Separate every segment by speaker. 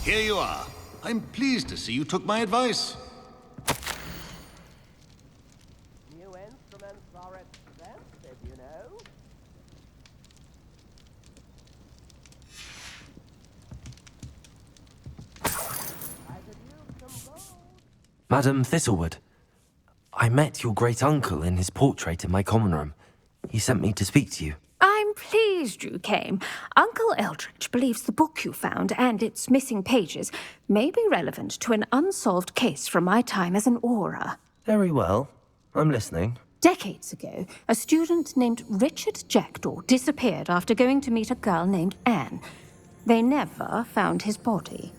Speaker 1: Here you are. I'm pleased to see you took my advice.
Speaker 2: New instruments are expensive, you know. I could use some gold.
Speaker 3: Madam Thistlewood, I met your great-uncle in his portrait in my common room. He sent me to speak to you.
Speaker 4: I'm pleased you came. Uncle Eldridge believes the book you found and its missing pages may be relevant to an unsolved case from my time as an aura.
Speaker 3: Very well. I'm listening.
Speaker 4: Decades ago, a student named Richard Jackdaw disappeared after going to meet a girl named Anne. They never found his body.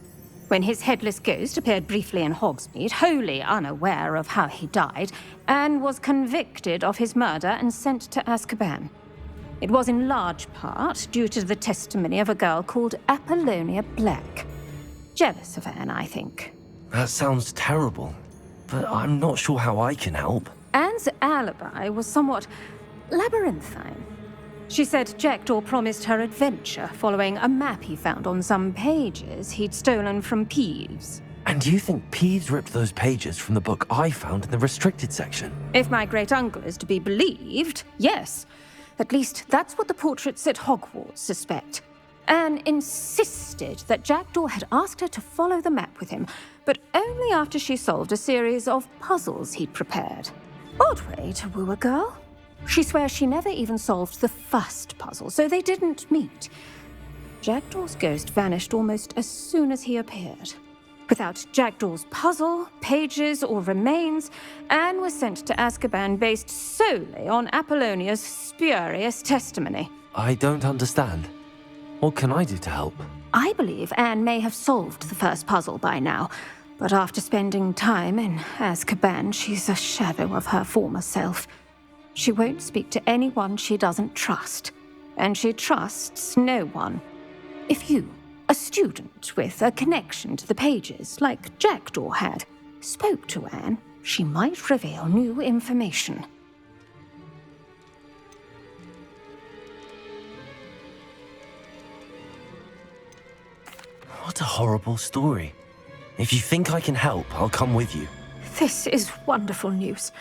Speaker 4: When his headless ghost appeared briefly in Hogsmeade, wholly unaware of how he died, Anne was convicted of his murder and sent to Azkaban. It was in large part due to the testimony of a girl called Apollonia Black. Jealous of Anne, I think.
Speaker 3: That sounds terrible, but I'm not sure how I can help.
Speaker 4: Anne's alibi was somewhat labyrinthine. She said Jackdaw promised her adventure following a map he found on some pages he'd stolen from Peeves.
Speaker 3: And you think Peeves ripped those pages from the book I found in the restricted section?
Speaker 4: If my great-uncle is to be believed, yes. At least that's what the portraits at Hogwarts suspect. Anne insisted that Jackdaw had asked her to follow the map with him, but only after she solved a series of puzzles he'd prepared. Odd way to woo a girl. She swears she never even solved the first puzzle, so they didn't meet. Jackdaw's ghost vanished almost as soon as he appeared. Without Jackdaw's puzzle, pages, or remains, Anne was sent to Azkaban based solely on Apollonia's spurious testimony.
Speaker 3: I don't understand. What can I do to help?
Speaker 4: I believe Anne may have solved the first puzzle by now, but after spending time in Azkaban, she's a shadow of her former self. She won't speak to anyone she doesn't trust, and she trusts no one. If you, a student with a connection to the pages, like Jackdaw had, spoke to Anne, she might reveal new information.
Speaker 3: What a horrible story. If you think I can help, I'll come with you.
Speaker 4: This is wonderful news.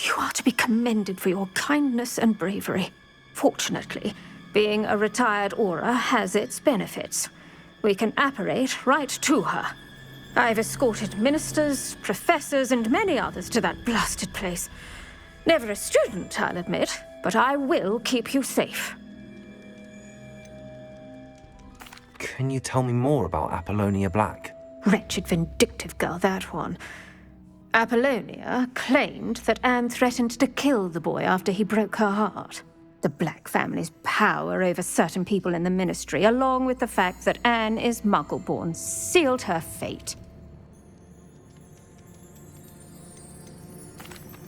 Speaker 4: You are to be commended for your kindness and bravery. Fortunately, being a retired aura has its benefits. We can apparate right to her. I've escorted ministers, professors, and many others to that blasted place. Never a student, I'll admit, but I will keep you safe.
Speaker 3: Can you tell me more about Apollonia Black?
Speaker 4: Wretched, vindictive girl, that one. Apollonia claimed that Anne threatened to kill the boy after he broke her heart. The Black family's power over certain people in the ministry, along with the fact that Anne is Muggle-born, sealed her fate.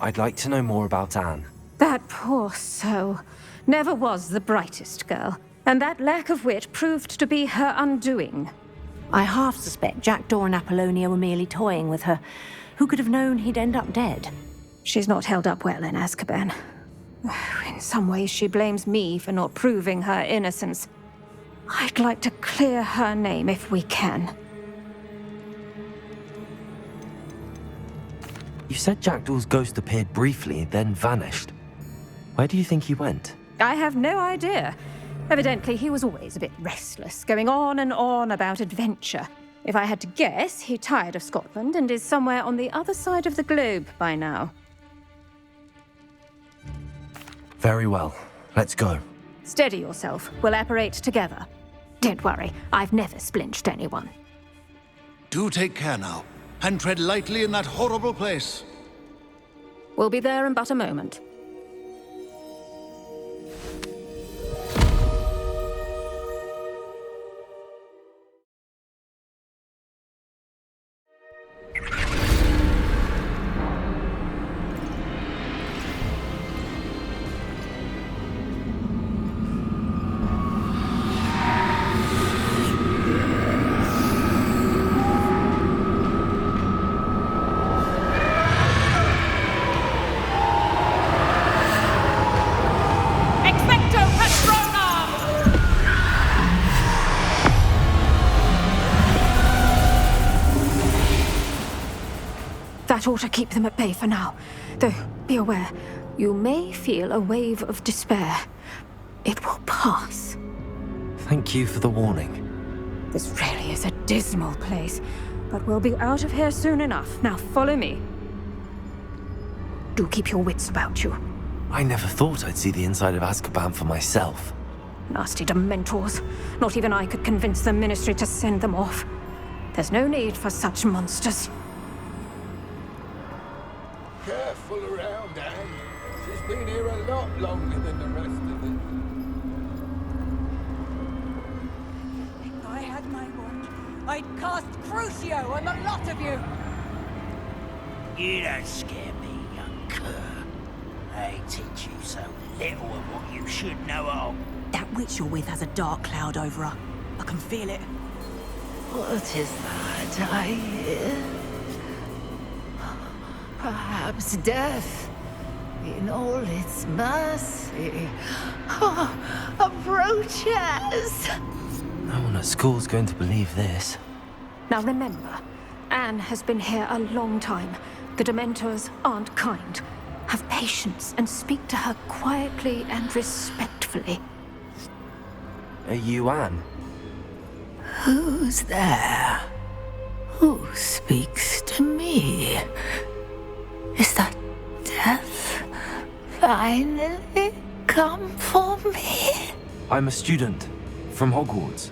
Speaker 3: I'd like to know more about Anne.
Speaker 4: That poor soul never was the brightest girl, and that lack of wit proved to be her undoing.
Speaker 5: I half suspect Jackdaw and Apollonia were merely toying with her. Who could have known he'd end up dead?
Speaker 4: She's not held up well in Azkaban. In some ways, she blames me for not proving her innocence. I'd like to clear her name if we can.
Speaker 3: You said Jackdaw's ghost appeared briefly, then vanished. Where do you think he went?
Speaker 4: I have no idea. Evidently, he was always a bit restless, going on and on about adventure. If I had to guess, he tired of Scotland and is somewhere on the other side of the globe by now.
Speaker 3: Very well. Let's go.
Speaker 4: Steady yourself. We'll apparate together. Don't worry, I've never splinched anyone.
Speaker 1: Do take care now, and tread lightly in that horrible place.
Speaker 4: We'll be there in but a moment. That ought to keep them at bay for now. Though, be aware, you may feel a wave of despair. It will pass.
Speaker 3: Thank you for the warning.
Speaker 4: This really is a dismal place, but we'll be out of here soon enough. Now follow me. Do keep your wits about you.
Speaker 3: I never thought I'd see the inside of Azkaban for myself.
Speaker 4: Nasty Dementors. Not even I could convince the Ministry to send them off. There's no need for such monsters.
Speaker 6: Careful around, Anne. She's been here a lot longer than the rest of them.
Speaker 2: If I had my wand, I'd cast Crucio on the lot of you!
Speaker 7: You don't scare me, young cur. They teach you so little of what you should know of.
Speaker 5: That witch you're with has a dark cloud over her. I can feel it.
Speaker 8: What is that I hear? Perhaps death, in all its mercy, approaches.
Speaker 3: No one at school's going to believe this.
Speaker 4: Now remember, Anne has been here a long time. The Dementors aren't kind. Have patience and speak to her quietly and respectfully.
Speaker 3: Are you Anne?
Speaker 8: Who's there? Who speaks to me? Is that death finally come for me?
Speaker 3: I'm a student from Hogwarts.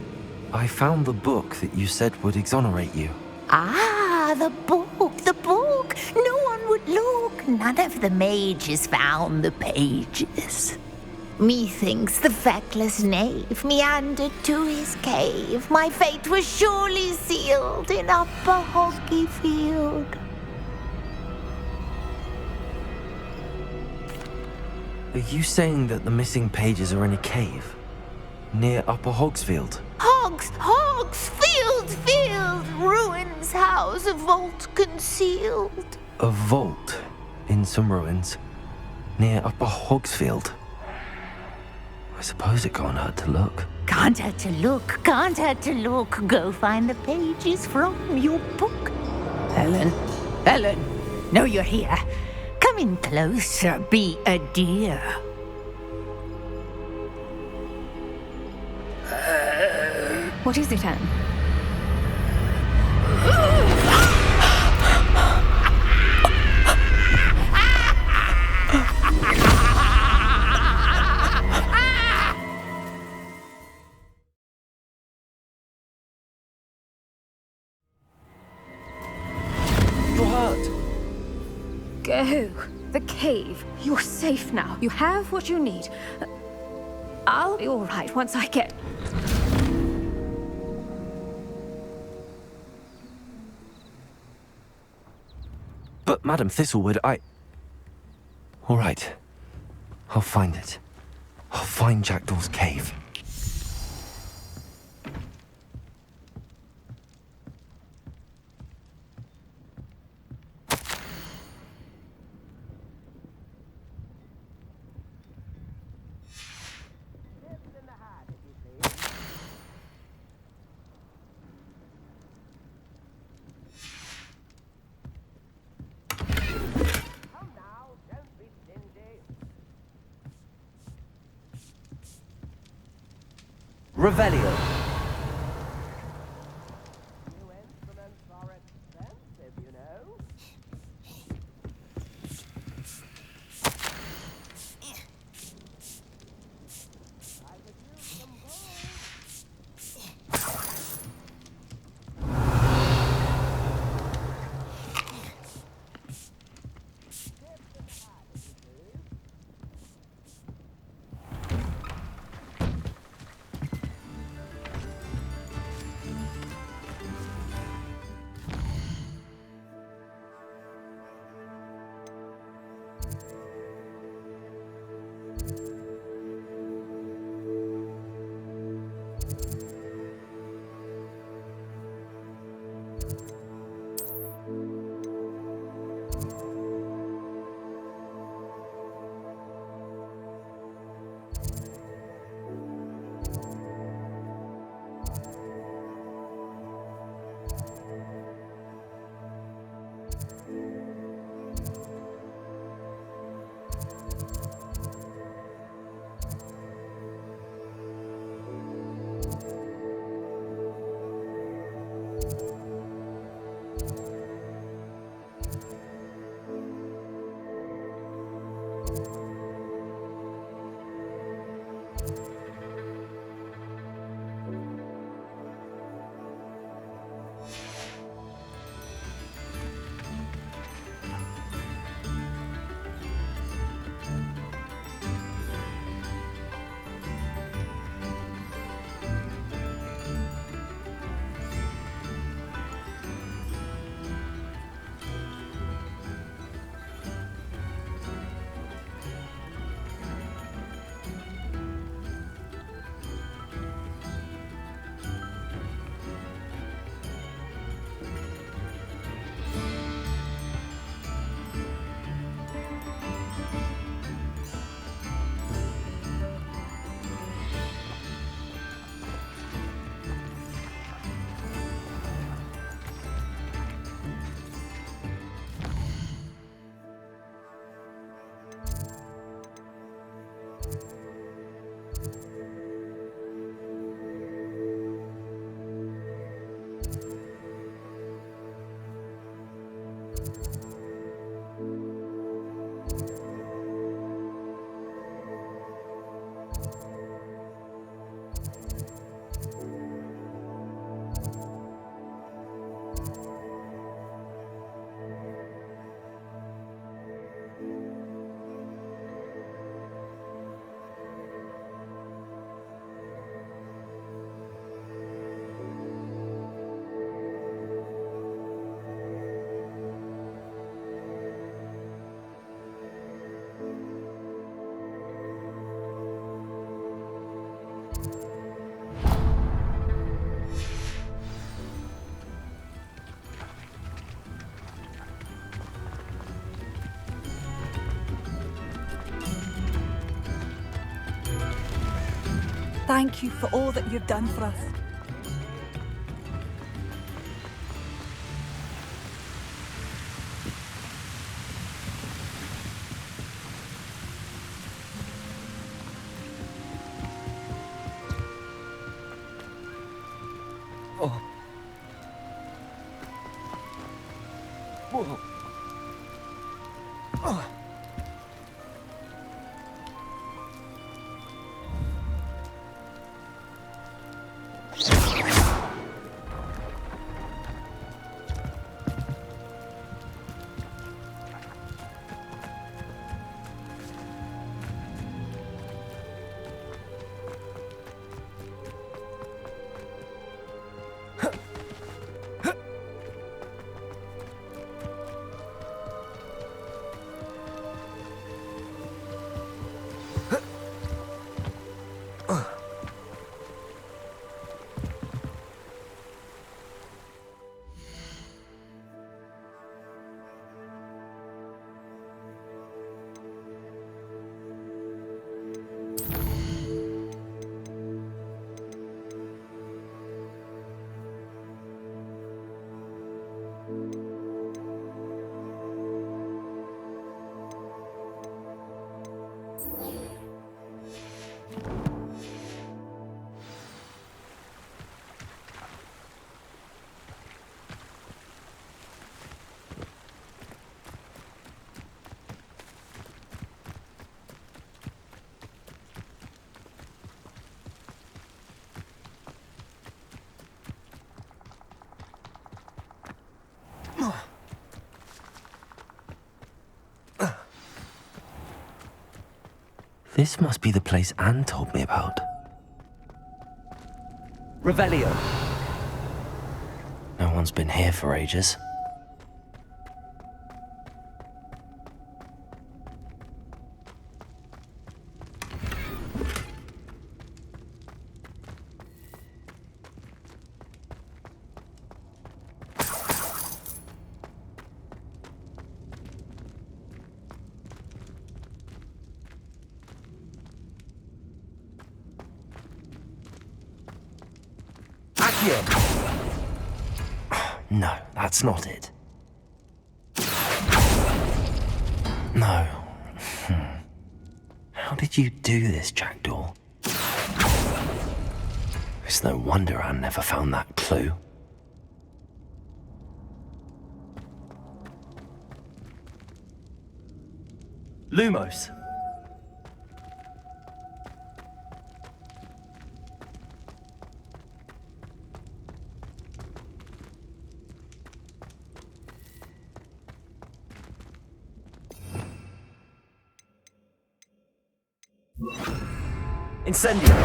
Speaker 3: I found the book that you said would exonerate you.
Speaker 8: Ah, the book, the book. No one would look. None of the mages found the pages. Methinks the feckless knave meandered to his cave. My fate was surely sealed in Upper Hogsfield.
Speaker 3: Are you saying that the missing pages are in a cave? Near Upper Hogsfield?
Speaker 8: Field, ruins house, a vault concealed.
Speaker 3: A vault in some ruins near Upper Hogsfield? I suppose it can't hurt to look.
Speaker 8: Can't hurt to look. Go find the pages from your book. Helen, know you're here. Come in closer, be a dear.
Speaker 4: What is it, Anne?
Speaker 3: You're hurt.
Speaker 4: Go. The cave. You're safe now. You have what you need. I'll be all right once I get...
Speaker 3: But, Madam Thistlewood, All right. I'll find it. I'll find Jackdaw's cave.
Speaker 2: Come now, don't be stingy.
Speaker 3: Revelio.
Speaker 2: New instruments are expensive, you know. I could use some gold. thank you for all that you've done for us.
Speaker 3: This must be the place Anne told me about. Revelio. No one's been here for ages. No, that's not it. No. How did you do this, Jackdaw? It's no wonder Anne never found that clue. Lumos. Incendio!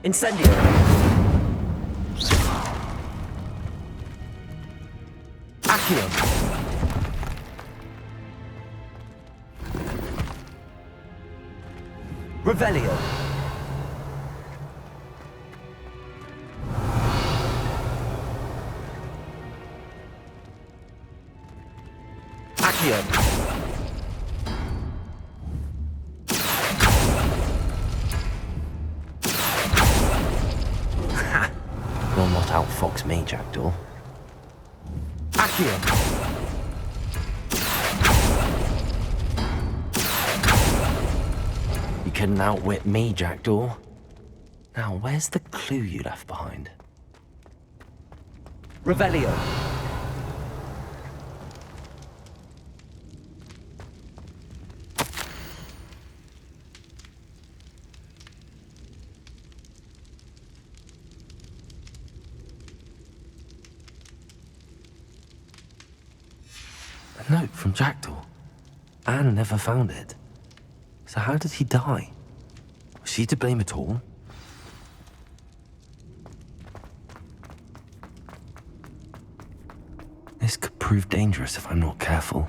Speaker 3: Incendio! Accio! Revelio! Accio! You'll not outfox me, Jackdaw. Accio! You couldn't outwit me, Jackdaw. Now, where's the clue you left behind? Revelio! A note from Jackdaw. Anne never found it. So how did he die? Was she to blame at all? This could prove dangerous if I'm not careful.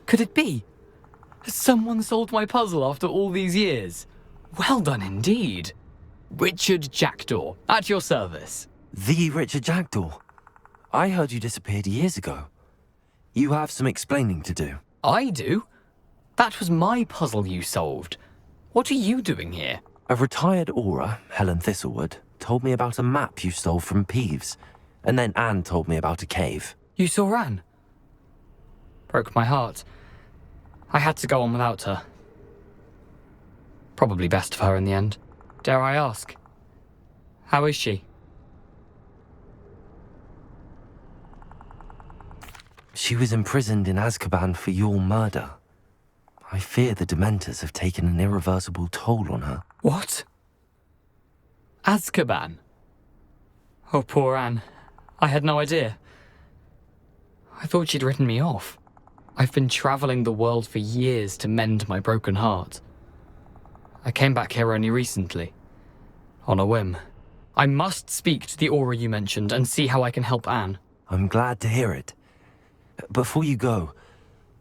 Speaker 9: Could it be? Has someone solved my puzzle after all these years? Well done indeed. Richard Jackdaw, at your service.
Speaker 3: The Richard Jackdaw? I heard you disappeared years ago. You have some explaining to do.
Speaker 9: I do? That was my puzzle you solved. What are you doing here?
Speaker 3: A retired aura, Helen Thistlewood, told me about a map you stole from Peeves, and then Anne told me about a cave.
Speaker 9: You saw Anne? Broke my heart. I had to go on without her. Probably best of her in the end. Dare I ask? How is she?
Speaker 3: She was imprisoned in Azkaban for your murder. I fear the Dementors have taken an irreversible toll on her.
Speaker 9: What? Azkaban? Oh, poor Anne. I had no idea. I thought she'd written me off. I've been travelling the world for years to mend my broken heart. I came back here only recently. On a whim. I must speak to the aura you mentioned and see how I can help Anne.
Speaker 3: I'm glad to hear it. Before you go,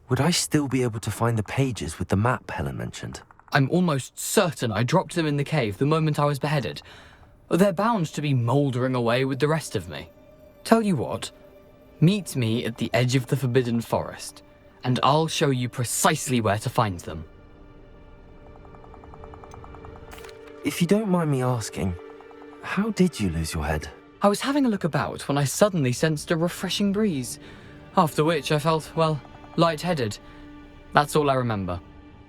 Speaker 3: would I still be able to find the pages with the map Helen mentioned?
Speaker 9: I'm almost certain I dropped them in the cave the moment I was beheaded. They're bound to be mouldering away with the rest of me. Tell you what, meet me at the edge of the Forbidden Forest, and I'll show you precisely where to find them.
Speaker 3: If you don't mind me asking, how did you lose your head?
Speaker 9: I was having a look about when I suddenly sensed a refreshing breeze, after which I felt, well, lightheaded. That's all I remember.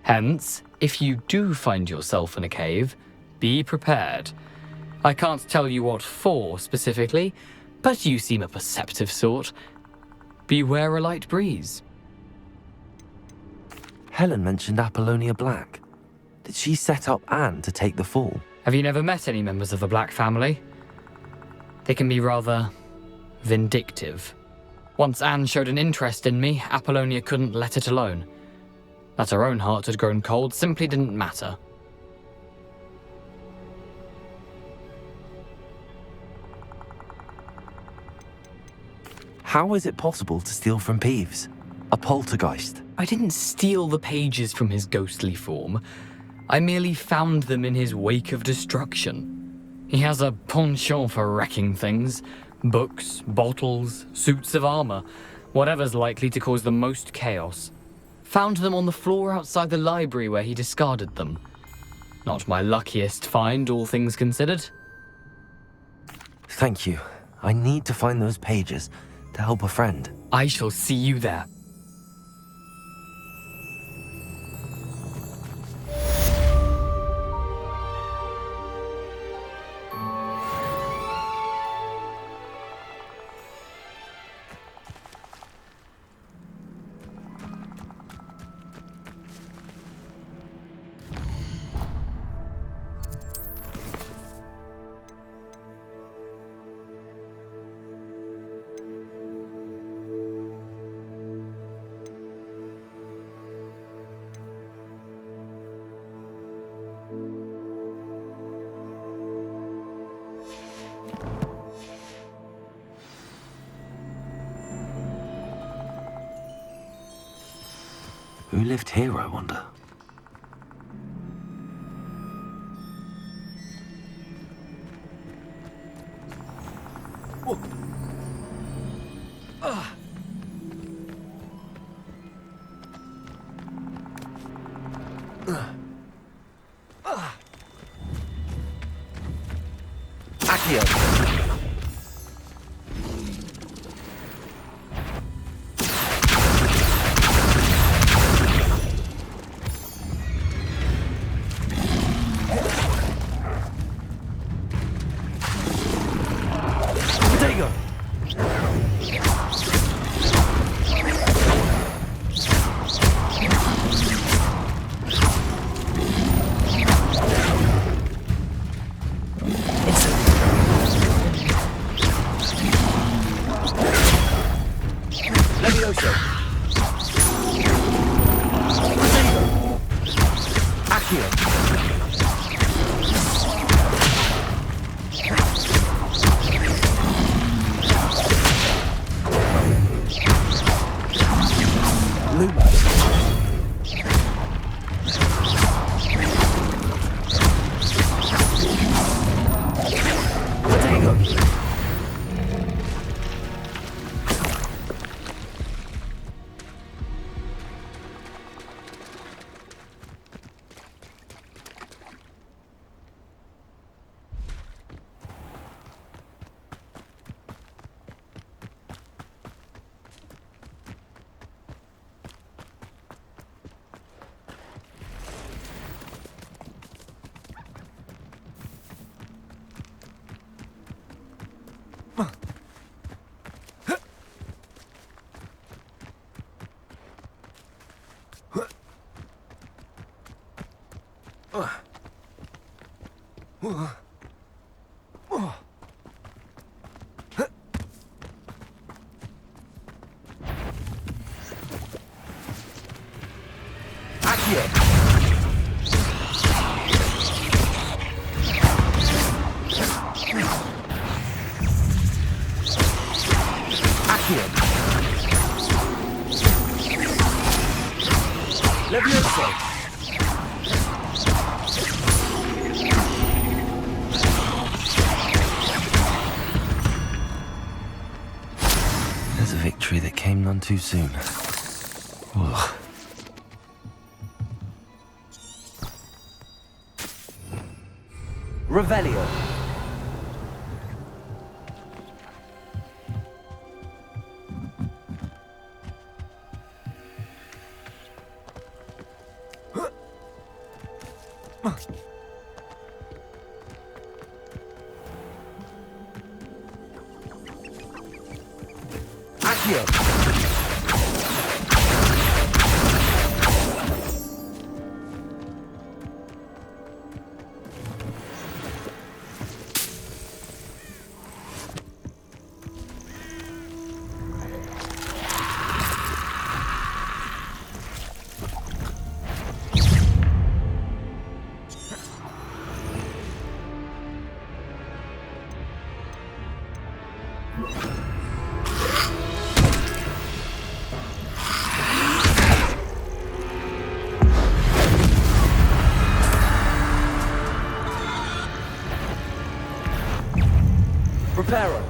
Speaker 9: Hence, if you do find yourself in a cave, be prepared. I can't tell you what for specifically, but you seem a perceptive sort. Beware a light breeze.
Speaker 3: Helen mentioned Apollonia Black. Did she set up Anne to take the fall?
Speaker 9: Have you never met any members of the Black family? They can be rather vindictive. Once Anne showed an interest in me, Apollonia couldn't let it alone. That her own heart had grown cold simply didn't matter.
Speaker 3: How is it possible to steal from Peeves? A poltergeist?
Speaker 9: I didn't steal the pages from his ghostly form. I merely found them in his wake of destruction. He has a penchant for wrecking things. Books, bottles, suits of armor, whatever's likely to cause the most chaos. Found them on the floor outside the library where he discarded them. Not my luckiest find, all things considered.
Speaker 3: Thank you. I need to find those pages to help a friend.
Speaker 9: I shall see you there.
Speaker 3: Who lived here, I wonder? Levioso! There's a victory that came none too soon. Ugh. Revelio. Preparo.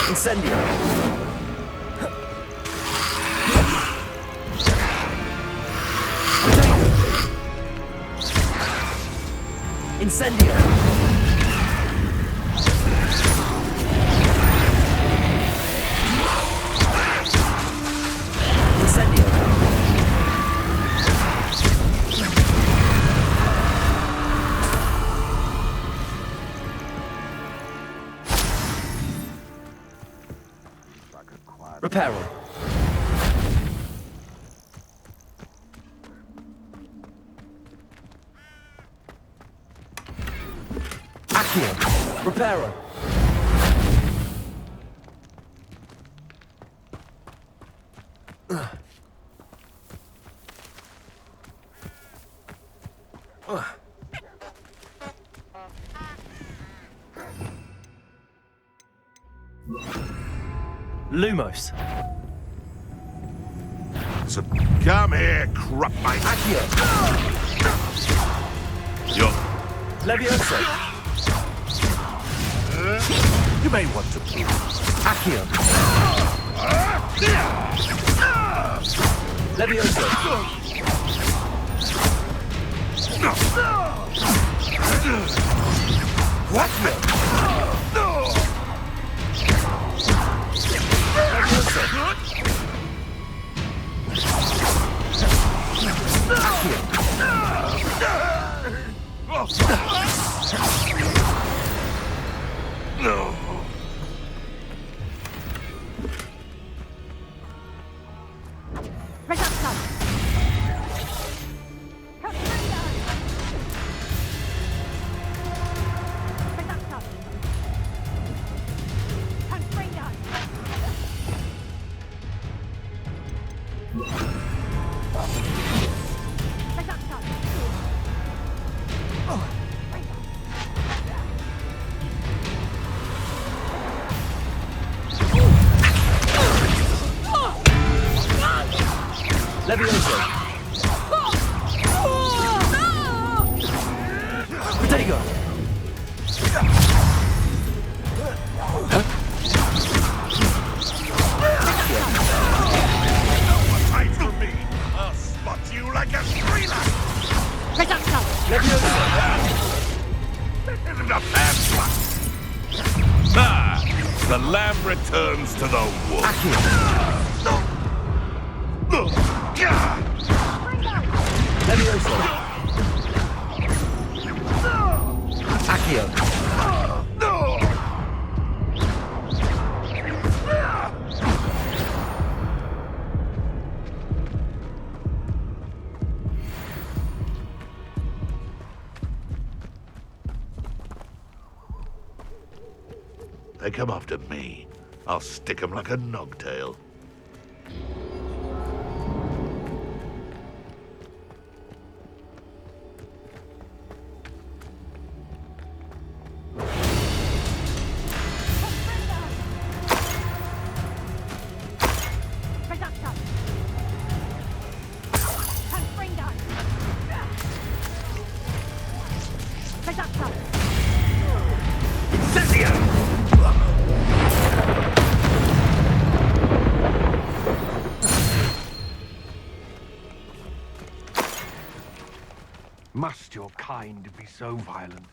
Speaker 3: Incendio. Incendio. Incendio. Reparo. Accio. Reparo. Lumos.
Speaker 10: So come here, crap mate.
Speaker 3: Accio.
Speaker 10: Yo.
Speaker 3: Levioso.
Speaker 10: You may want to.
Speaker 3: Accio. Levioso. Accio.
Speaker 10: No. like a thriller! Isn't a bad one. The lamb returns to the wolf.
Speaker 3: Accio.
Speaker 10: They come after me. I'll stick 'em like a nogtail.
Speaker 11: Must your kind be so violent?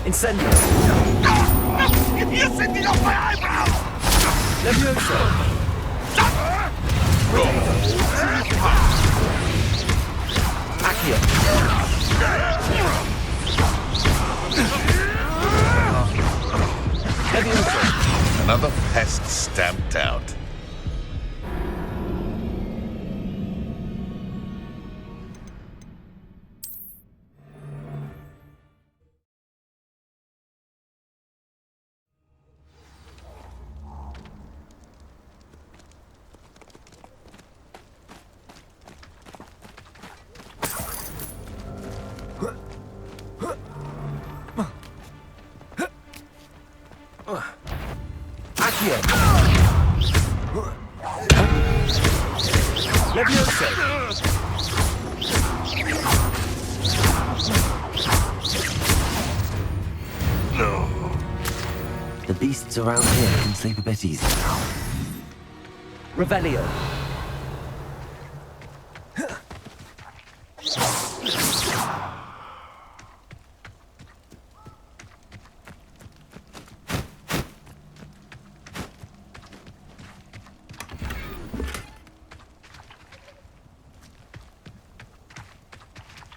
Speaker 3: Incendio!
Speaker 10: You're sending off my eyebrow!
Speaker 3: Levioso! Accio! Levioso!
Speaker 10: Another pest stamped out.
Speaker 3: The beasts around here can sleep a bit easier now. Revelio.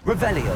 Speaker 3: Revelio.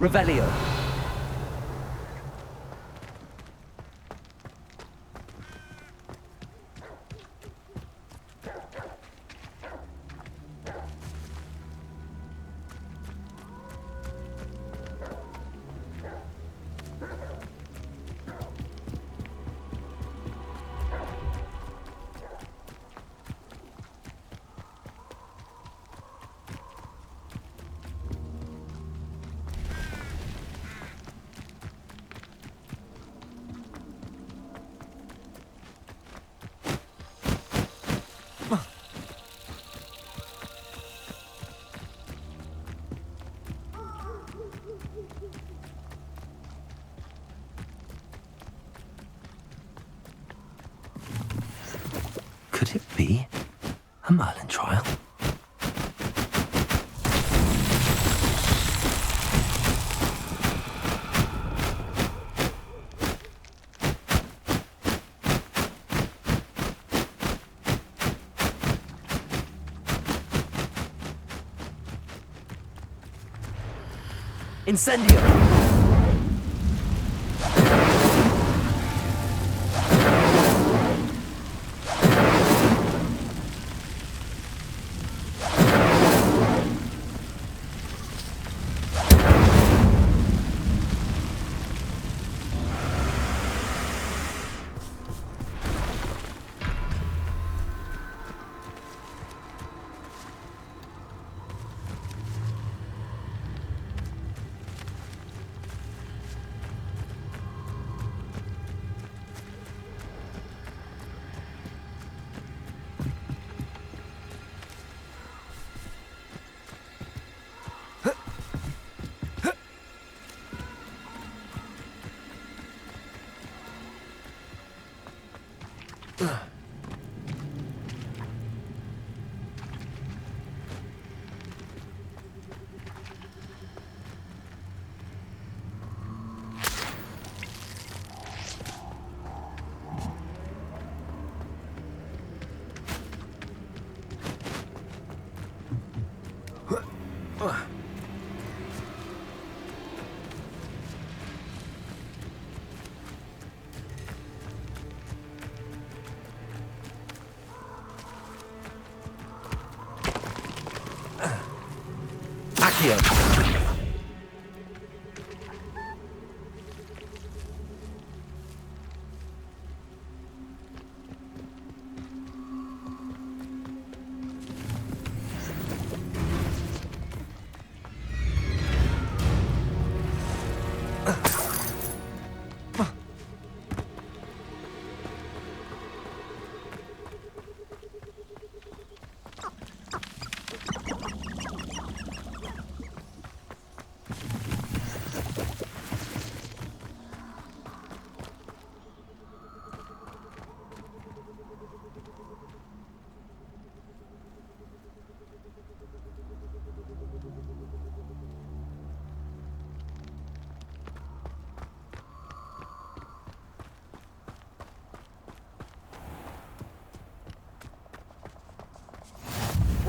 Speaker 3: Revelio. Could it be a Merlin trial? Incendio!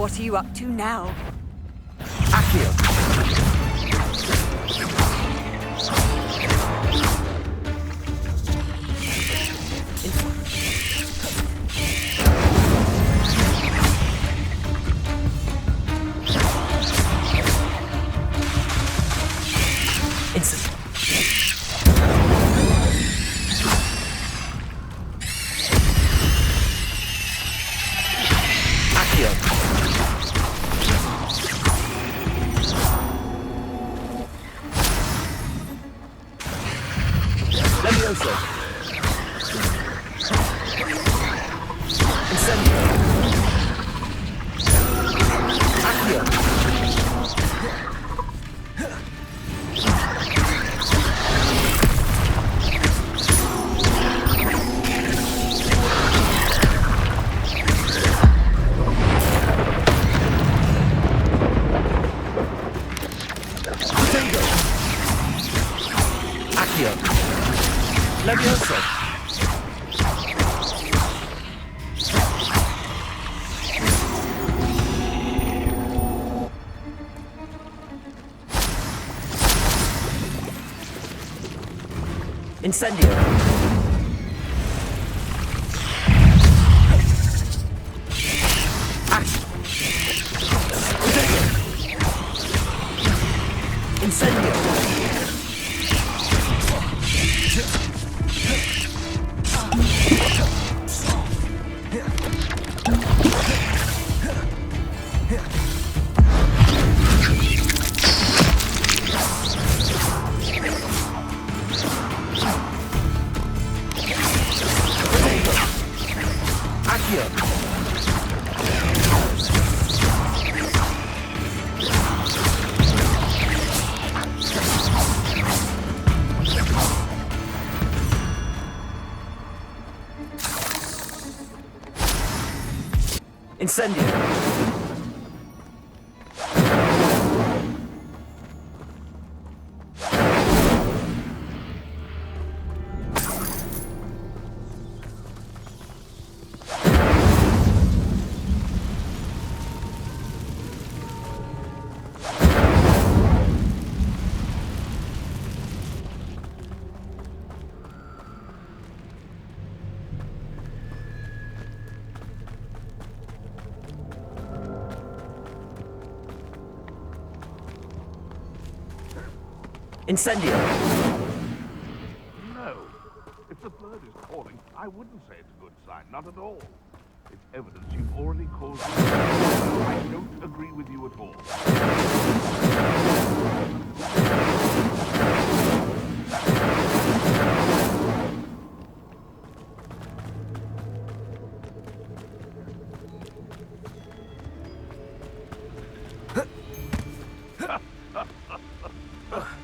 Speaker 2: What are you up to now?
Speaker 3: Incendio! Incendio! Incendio!
Speaker 10: No. If the bird is calling, I wouldn't say it's a good sign. Not at all. It's evidence you've already caused me. I don't agree with you at all.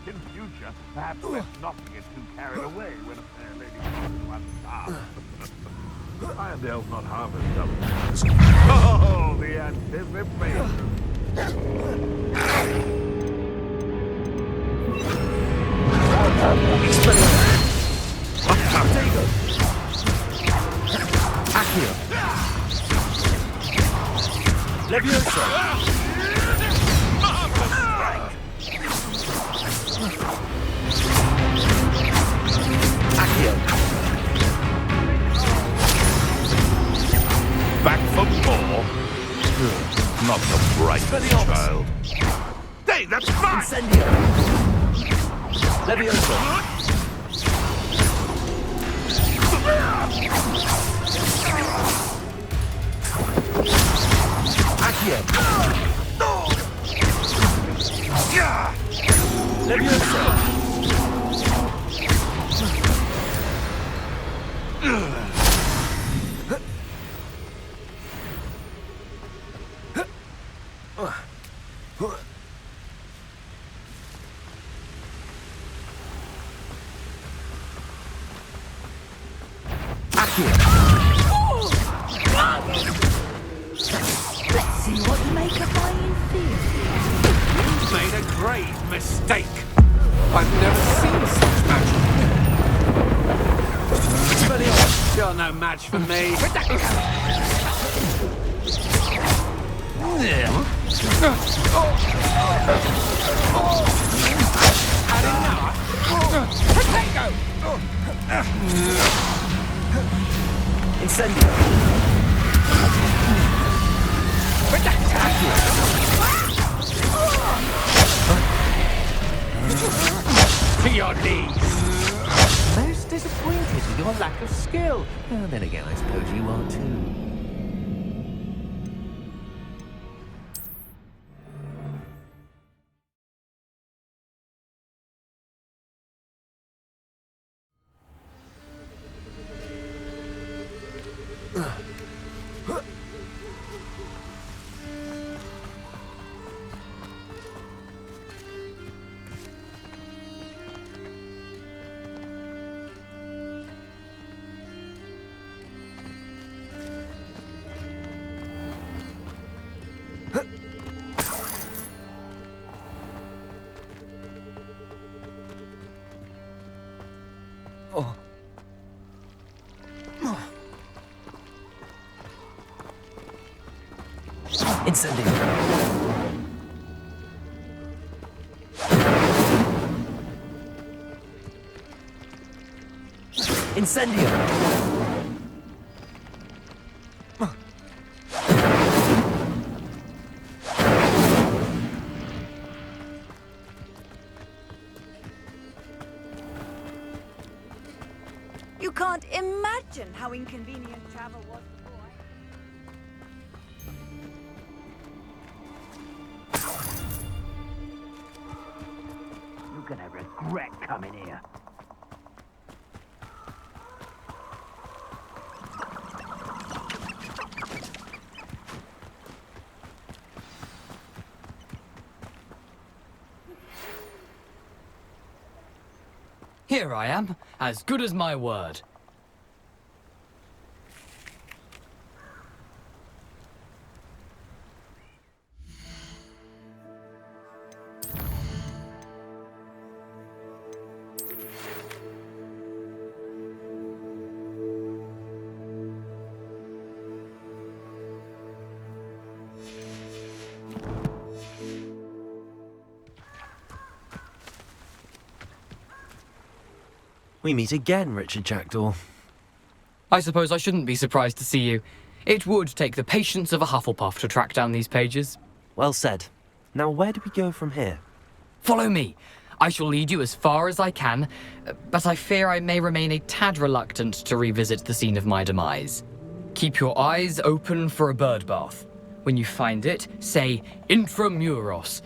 Speaker 10: In future, perhaps best not to get too carried away when a fair lady comes to understand. Irondale's not half as dumb. Oh, the anticipation.
Speaker 3: Accio! Levioso!
Speaker 10: Back for more? Not the bright child. Hey, that's fine!
Speaker 3: Incendio! Levioso! Accio! Levioso!
Speaker 8: Let's see what you make of my inferior.
Speaker 1: You've made a grave mistake. I've never seen such magic. You're no match for me.
Speaker 3: Incendio!
Speaker 1: To your knees.
Speaker 12: Most disappointed with your lack of skill. Well, then again, I suppose you are too.
Speaker 3: Incendio! Incendio!
Speaker 2: You can't imagine how inconvenient travel was before.
Speaker 7: You're gonna regret coming here.
Speaker 9: Here I am, as good as my word.
Speaker 3: We meet again, Richard Jackdaw.
Speaker 9: I suppose I shouldn't be surprised to see you. It would take the patience of a Hufflepuff to track down these pages.
Speaker 3: Well said. Now, where do we go from here?
Speaker 9: Follow me. I shall lead you as far as I can, but I fear I may remain a tad reluctant to revisit the scene of my demise. Keep your eyes open for a bird bath. When you find it, say intramuros.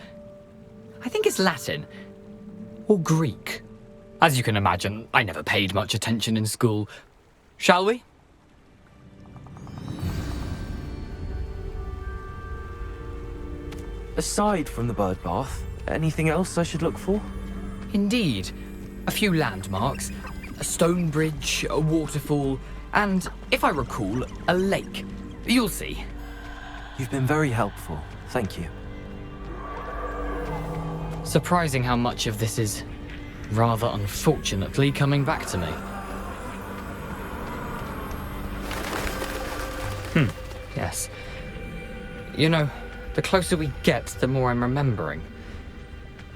Speaker 9: I think it's Latin. Or Greek. As you can imagine, I never paid much attention in school. Shall we?
Speaker 3: Aside from the bird bath, anything else I should look for?
Speaker 9: Indeed. A few landmarks, a stone bridge, a waterfall, and, if I recall, a lake. You'll see.
Speaker 3: You've been very helpful. Thank you.
Speaker 9: Surprising how much of this is, rather unfortunately, coming back to me. Yes. You know, the closer we get, the more I'm remembering.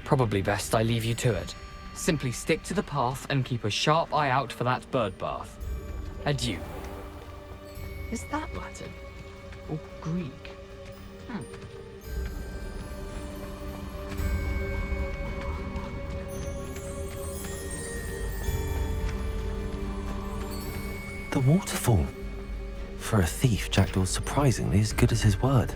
Speaker 9: Probably best I leave you to it. Simply stick to the path and keep a sharp eye out for that bird bath. Adieu. Is that Latin? Or Greek?
Speaker 3: The waterfall. For a thief, Jackdaw's surprisingly as good as his word.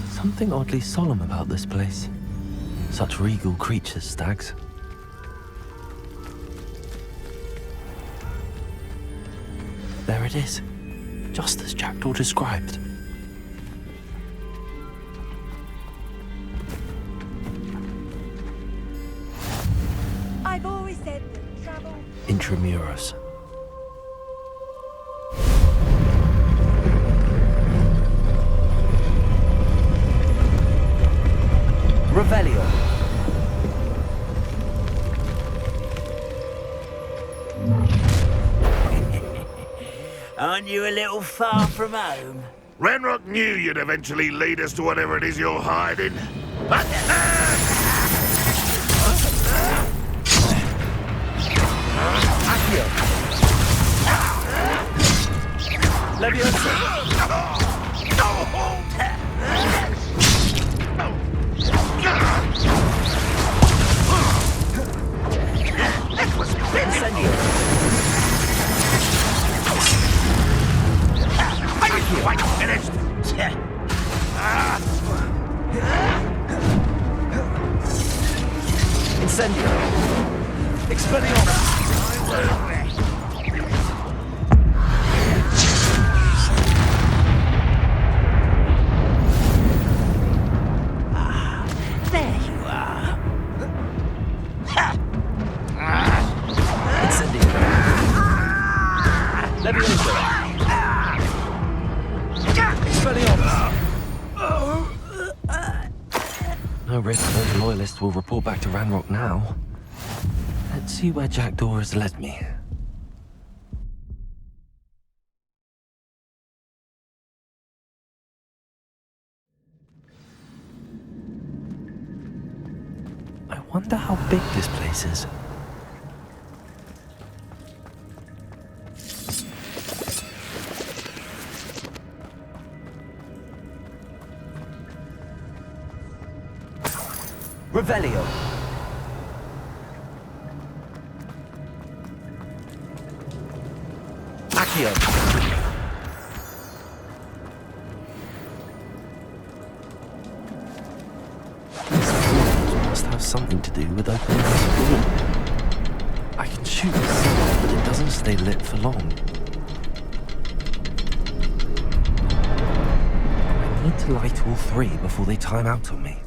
Speaker 3: Something oddly solemn about this place. Such regal creatures, stags. There it is, just as Jackdaw described.
Speaker 2: I've always said that travel...
Speaker 3: Intramuros. Revelio.
Speaker 7: Aren't you a little far from home?
Speaker 10: Ranrock knew you'd eventually lead us to whatever it is you're hiding.
Speaker 3: Incendio. Expelliarmus.
Speaker 7: There you are.
Speaker 3: Incendio. Levioso. Expelliarmus. No risk those loyalists will report back to Ranrock now. Let's see where Jackdaw has led me. I wonder how big this place is. Revelio. Accio. These portals must have something to do with opening this door. I can shoot this, but it doesn't stay lit for long. I need to light all three before they time out on me.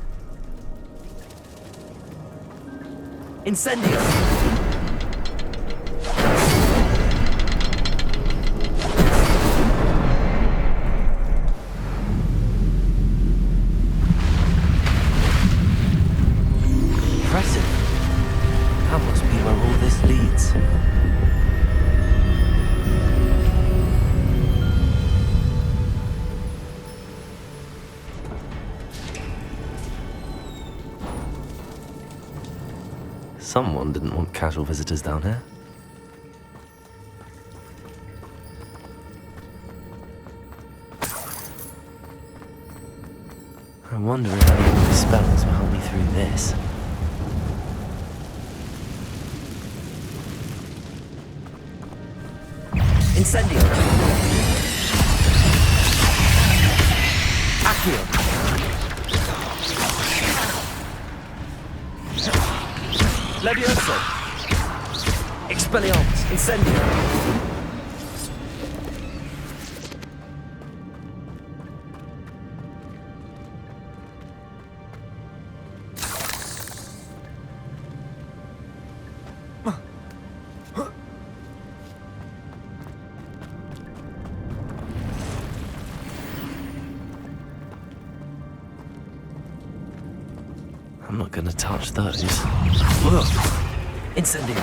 Speaker 3: Incendio! impressive. That must be where all this leads. Someone didn't want casual visitors down here. I wonder if any of these spells will help me through this. Incendio! Accio! Levioso! Expelliarmus! Incendio! I'm not gonna touch those. Whoa! Incendio!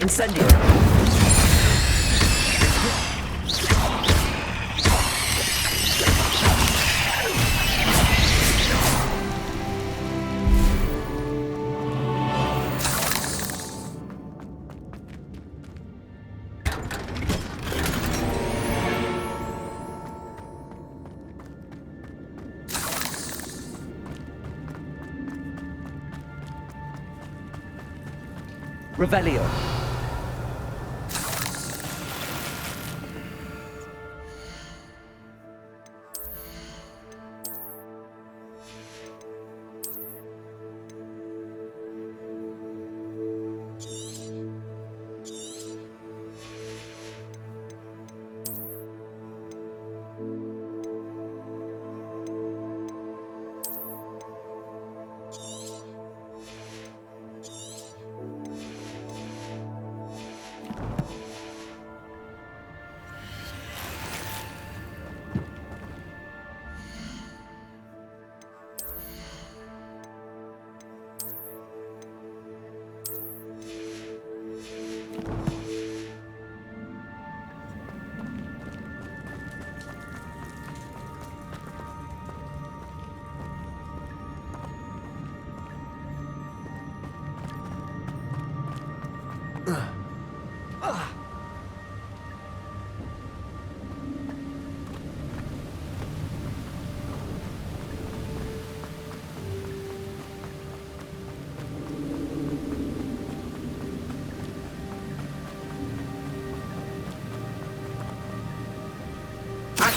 Speaker 3: Incendio! Revelio.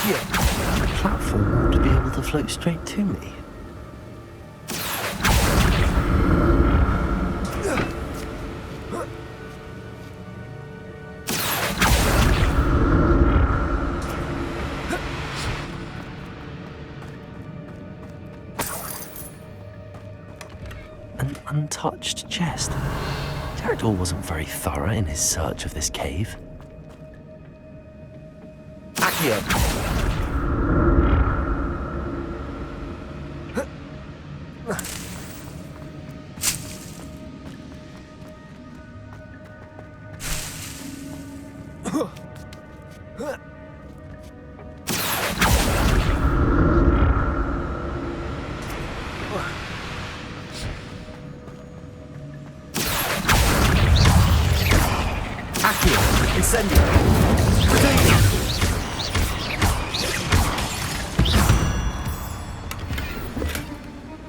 Speaker 3: The platform ought to be able to float straight to me. An untouched chest. Jackdaw wasn't very thorough in his search of this cave. Accio!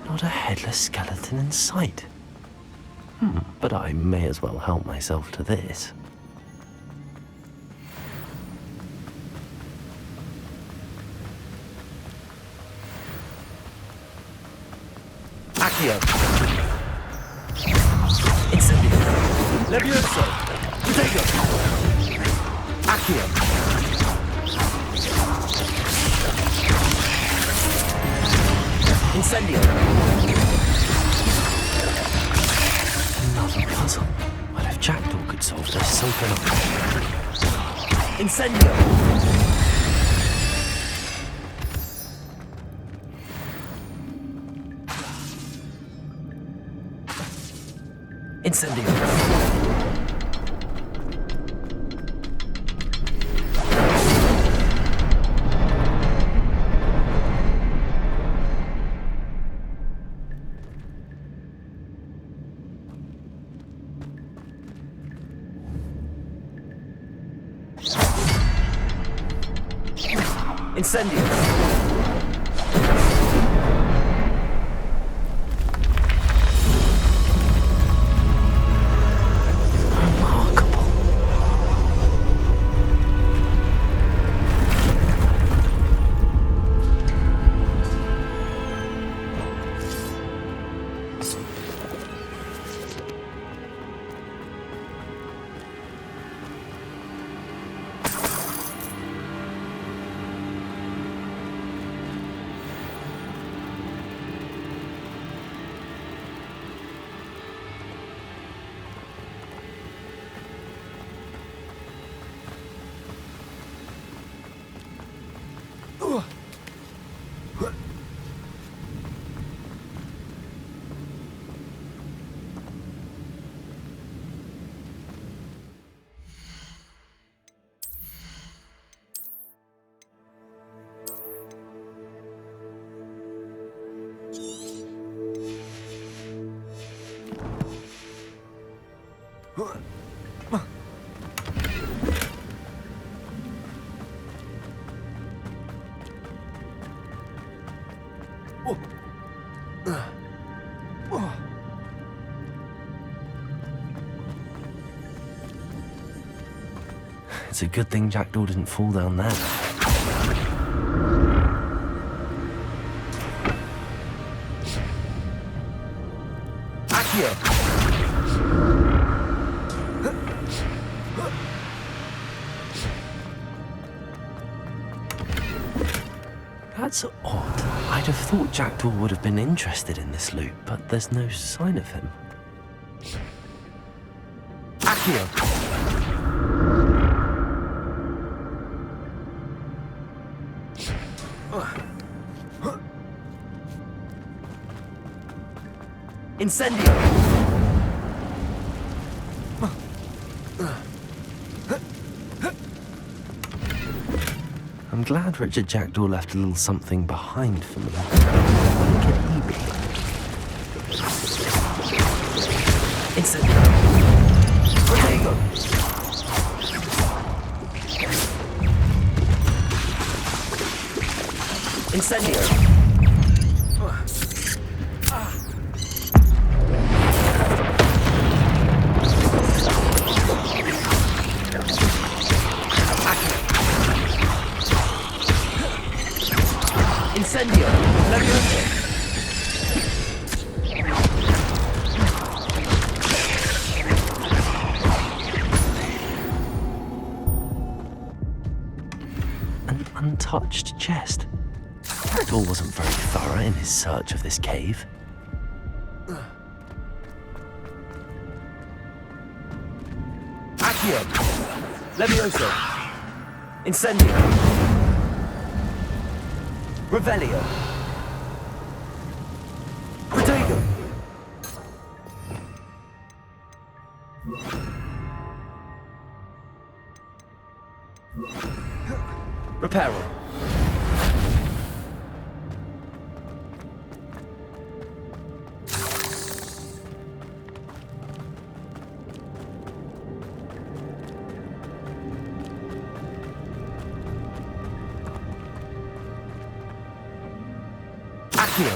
Speaker 3: Not a headless skeleton in sight. But I may as well help myself to this. Accio! Incendio! Levioso! Protego! Accio!
Speaker 12: Incendio!
Speaker 3: Another puzzle. Well, if Jackdaw could solve this, so can I.
Speaker 12: Incendio! Incendio! Incendio!
Speaker 3: It's a good thing Jackdaw didn't fall down there.
Speaker 12: Accio!
Speaker 3: That's odd. I'd have thought Jackdaw would have been interested in this loot, but there's no sign of him.
Speaker 12: Accio! Incendio!
Speaker 3: I'm glad Richard Jackdaw left a little something behind for me. What could he be?
Speaker 12: Incendio! Protego! Incendio! Incendio! Levioso!
Speaker 3: An untouched chest. Jackdaw wasn't very thorough in his search of this cave.
Speaker 12: Accio! Levioso! Incendio! Revelio! Protego! Reparo! Accio!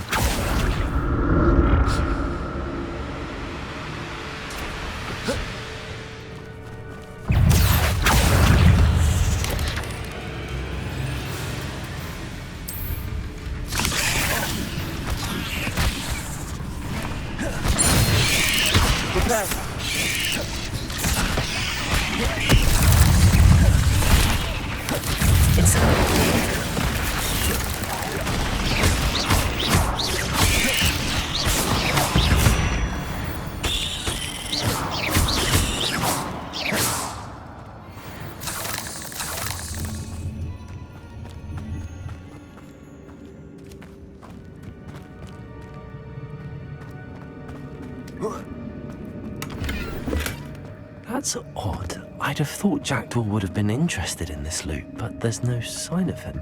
Speaker 3: That's odd. I'd have thought Jackdaw would have been interested in this loot, but there's no sign of him.